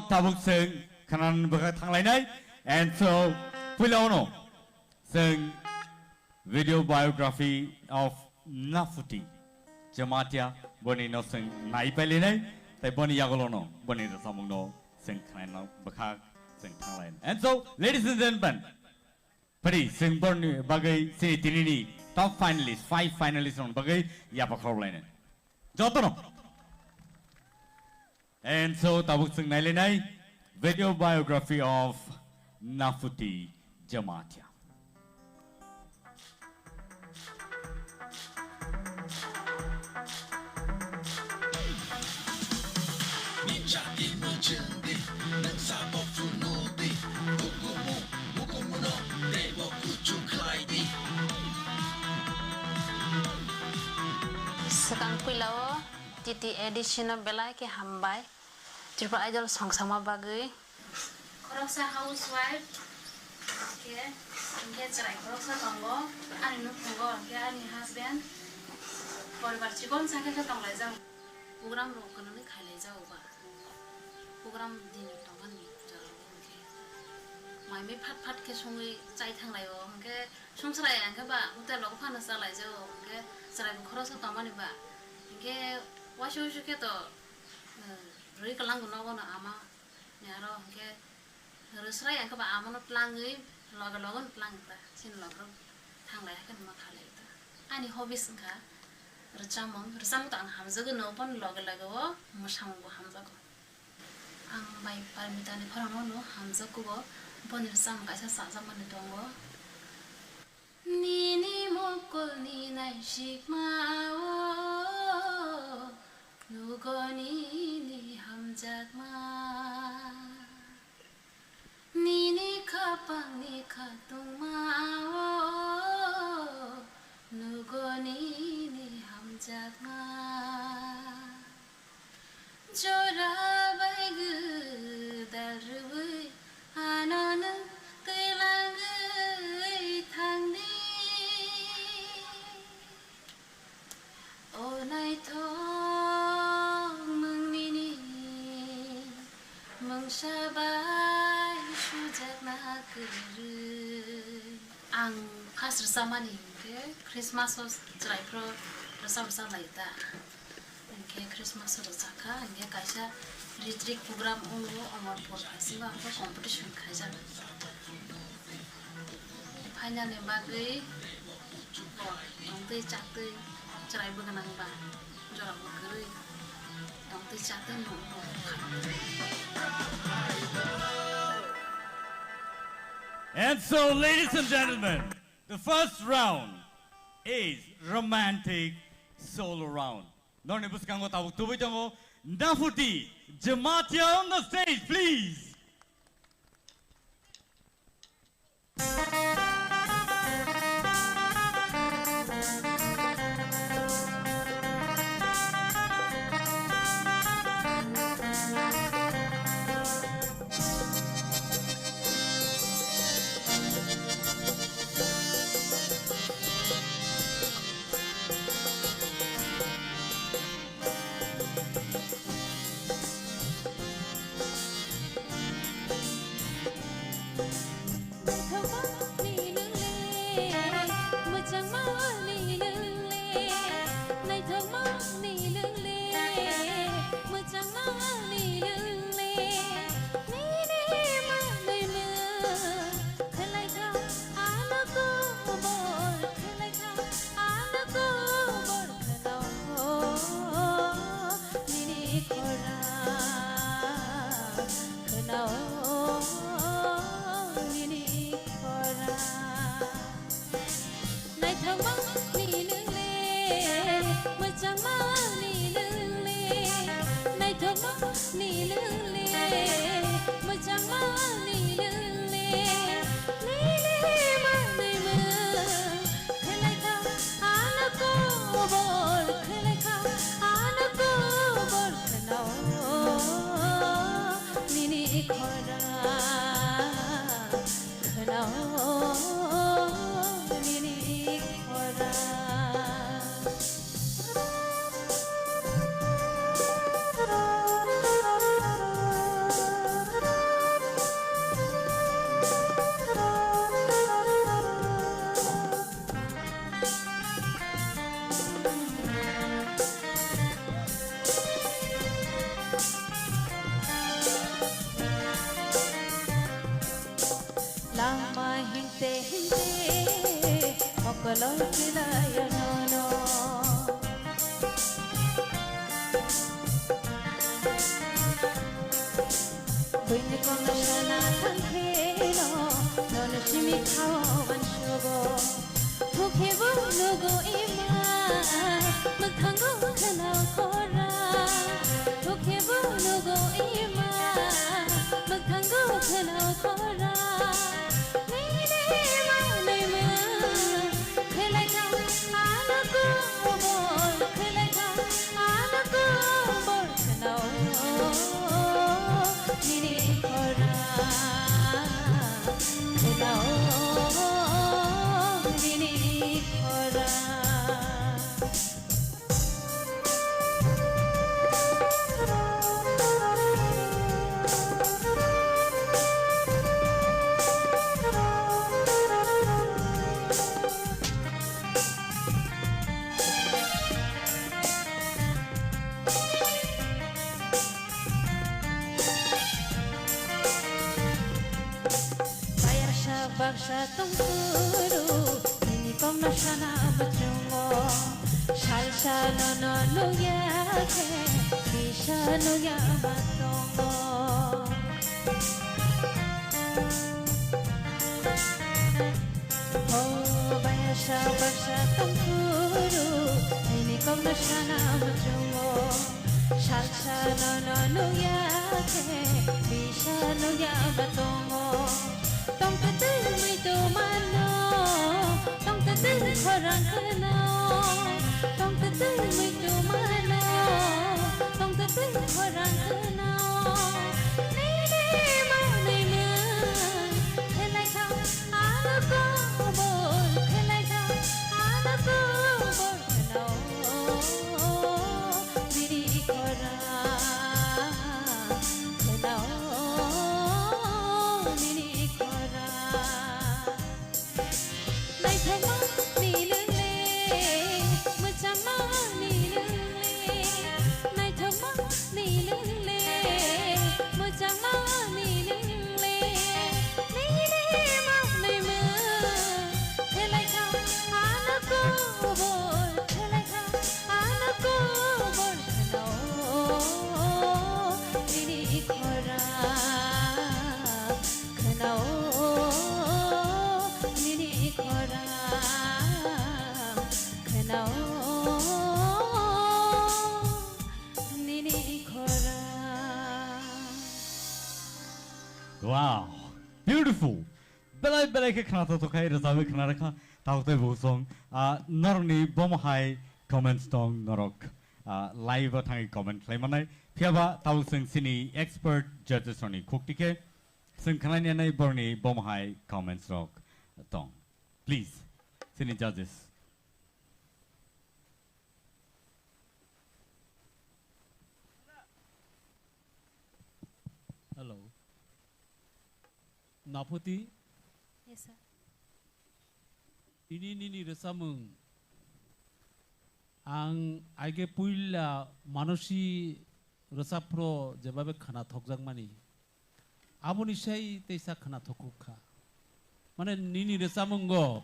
tabuk sing kanan bekat thang lain ay and so pulau sing video biography of Naphuti Jamatia boni no sing nai pele nay tai boni yagolono boni no samung no sing kanan bekat sing thang lain and so ladies and gentlemen pari sing boni bagai sini tinini top finalists 5 finalists on bagai yapa khor lain jotono and so tabuk sing nai lenai video biography of Naphuti Jamatia. Sekang pilau titi edisi belai ke hambai Tipra idol song sama bagai koroksa housewife ke cerai koroksa tonggo ani nukunggo ke ani husband poribar cikon sakit ke tonglai jauh program lo kono ni khailai jauh ba program din tonggan ni jauh ke mai me phat ke songi chai thanglai o ke songsarai angke ba hotel lo phana salai jauh ke cerai koroksa tongmani ba ke washu ke to rui kelang guna guna ama nyaro ke rusrai yang keba ama no pelangi logon pelang ta sin logon thanglai kan ma khale ta ani hobbies ka resam ta ang hamza go no pon logo musang go hamza go ang bai parmitani phorang no hamza ko go pon resam ka sa zaman ni tongo ni mokol ni nai shikma 누거니 함작마 니니 카빵 니 카똥마오 누거니 니 함작마 조라바이 그다르의 안오는 끌랑의 탕니 오나이토 Sabai sujak na kiri ang khas resamani ke Christmas os cerai pro resam laita ke Christmas os saka ke kaisa retreat program ungu amor por asiba ko competition kaisa final ne bagai tongte chakte cerai beganang ba jorang kiri tongte chakte no And so, ladies and gentlemen, the first round is romantic solo round. None of us can go to Naphuti Jamatia on the stage, please. Kalau kilaya nono Bini kong nasana tangkelo Nono shimi kawan shubo Hukibu nugo imai Magtango kanao kora Hukibu nugo imai Magtango kanao kora Nini ma nima Khelai ka anako bol Khelai ka anako bol kanao Nini kora Kanao Nini kora Bayar syabak syatong guru Ini kong nasyana bacungo Shalsa nono luyake Bisa luya batongo Oh bayar syabak syatong guru Ini kong nasyana bacungo Shalsa nono luyake Bisa luya batongo Tong tetel may tumano Tong tetel korang kenao Tong tetel may tumano Tong tetel korang kenao Nini ma nini Khelai ka anako bol Khelai ka anako bol kenao Nini korang kenao Nini Nai thama ni lưng lê, mưa chama ni lưng lê. Nai thama ni lưng lê, mưa chama ni lưng lê. Ni ma ni mưa, khelai ka anako bol, khelai ka anako bol kanao. Nini khora kanao. Nini khora kanao Nini khora Wow, beautiful. Belai belai ke khana to kai razawe khana rakha taute bosong. Not only bom high comments tong norok live thangi comment klai manai. Phiaba tau sing sini expert judges oni khoktike. Sing khana ni nai borni bom high comments rock tong. Please, sini judges. Hello. Naphuti, Yes sir ini resamung. Ang aige puila manusi resapro jebabe khana thokjang mani. Aboni sei teisa khana thokukha. Mane nini resamung go.